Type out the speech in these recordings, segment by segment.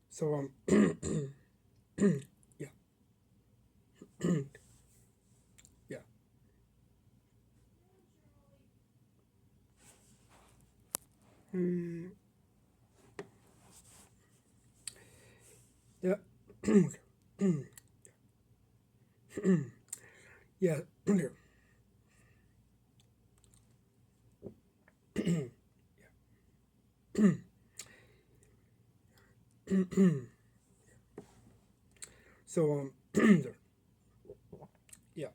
so yeah, yeah, mm, yeah, yeah, so yeah,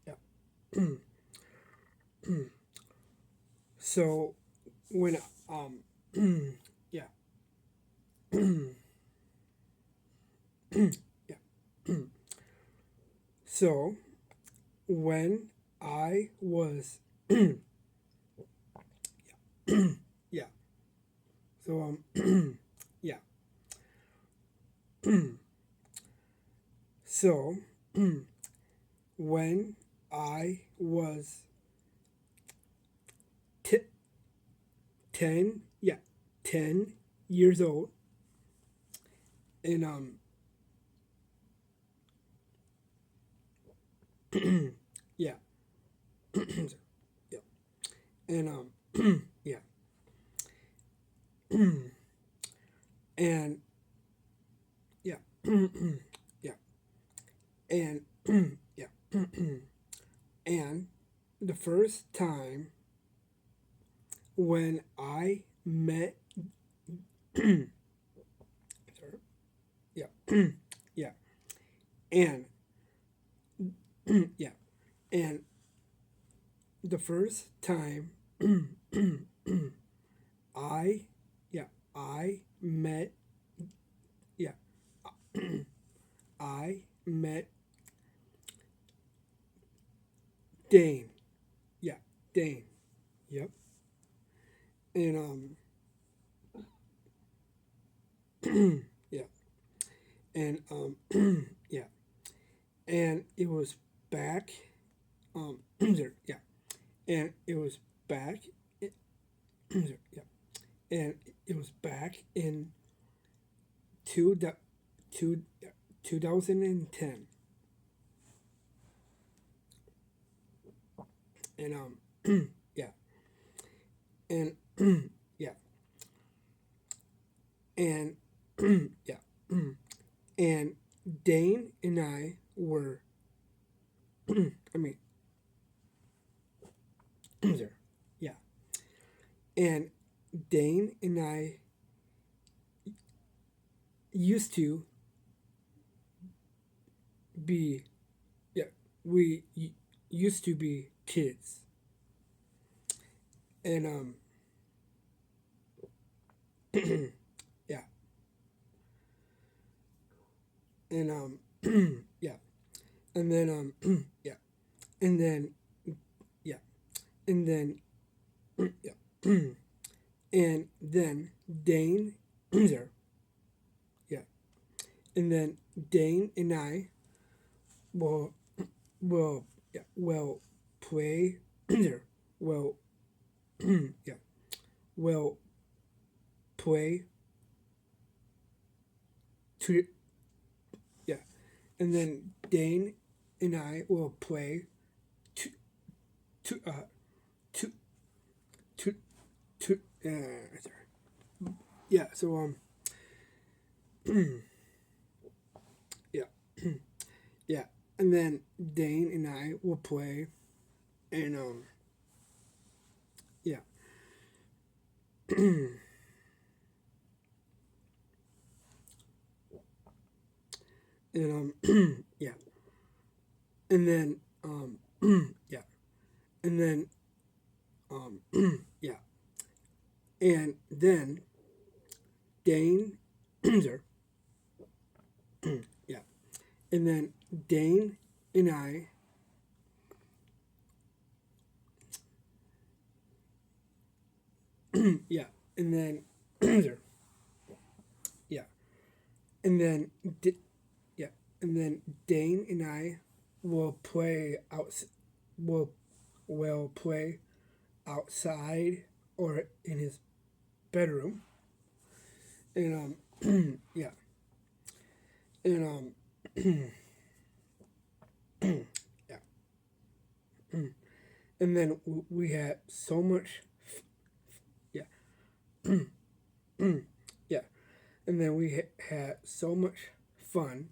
yeah. So when um yeah yeah so when I was yeah so yeah so when I was t- 10 yeah 10 years old and yeah yeah and yeah and yeah yeah and yeah and the first time when I met sorry, yeah yeah and yeah and the first time I yeah I met yeah I met Dane yeah Dane yep and yeah and yeah and it was back there yeah and it was back yeah and it was back in two, two, 2010 and yeah and yeah and yeah and Dane and I were I mean there yeah and Dane and I used to be yeah we used to be kids and yeah and yeah and then yeah and then yeah and then yeah and then Dane there yeah and then Dane and I will yeah will play there will yeah will play to yeah and then Dane and I will play to to to to to sorry. Yeah so yeah yeah and then Dane and I will play and yeah and yeah and then yeah and then um yeah and then Dane there yeah and then Dane and I yeah and then there yeah and then yeah and then Dane and I will play will play outside or in his bedroom, and yeah, and yeah, and then we had so much, yeah, yeah, and then we had so much fun,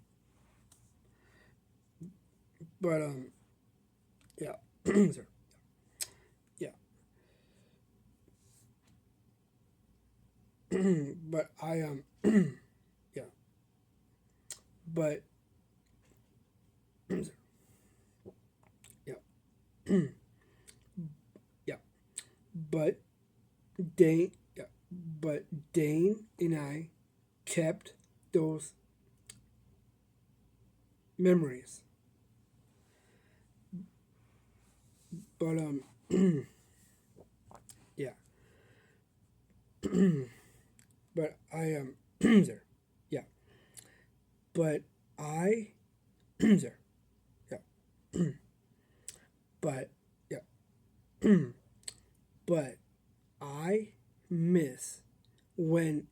but yeah, sorry, yeah, but I yeah, but yeah, yeah, but Dane, yeah, but Dane and I kept those memories. But yeah, but I sorry, yeah, but I sorry, yeah, but yeah, but I miss when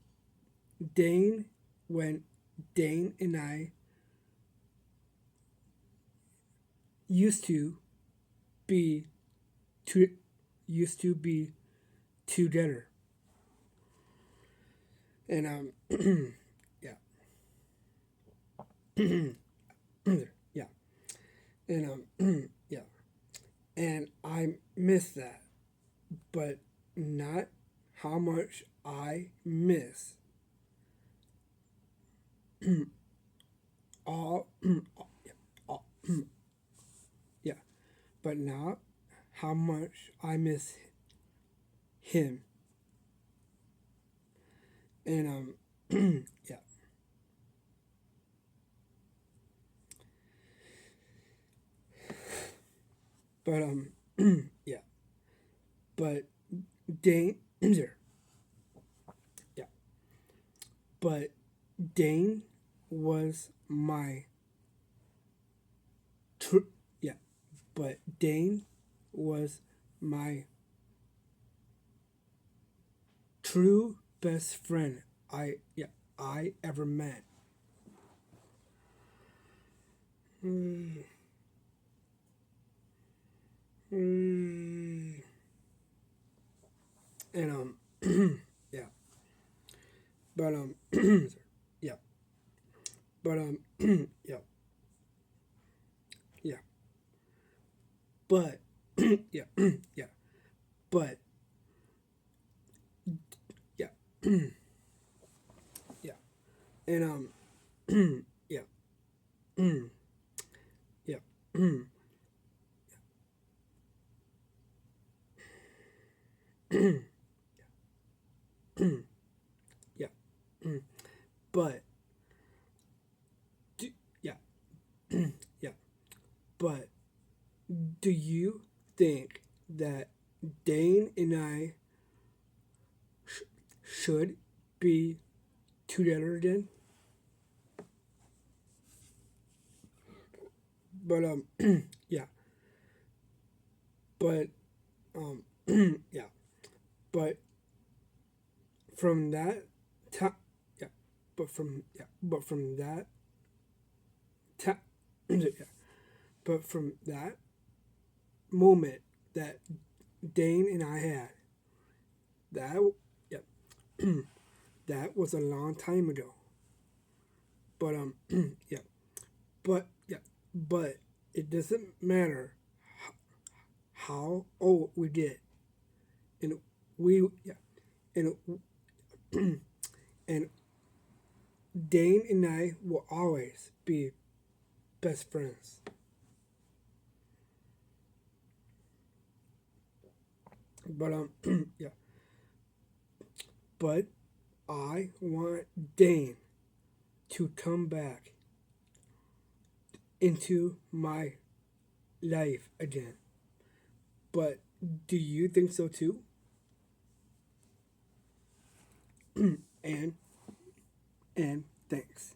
Dane when Dane and I used to be to used to be together, and yeah, yeah, and yeah, and I miss that, but not how much I miss all, all yeah, but not how much I miss him, and yeah, but yeah, but Dane, yeah, but Dane was my true, yeah, but Dane was my true best friend I ever met. Mm, mm, and yeah, but yeah, but yeah, yeah, but yeah, yeah, but yeah, yeah, and yeah, yeah, yeah, but yeah, yeah, but do you think that Dane and I should be together again? But yeah, but um, yeah, but from that time, yeah, but from that time, yeah, but from that moment that Dane and I had, that yeah, that was a long time ago. But yeah, yeah, but it doesn't matter how old we get, and we yeah, and and Dane and I will always be best friends. But yeah, but I want Dane to come back into my life again. But do you think so too? And and thanks.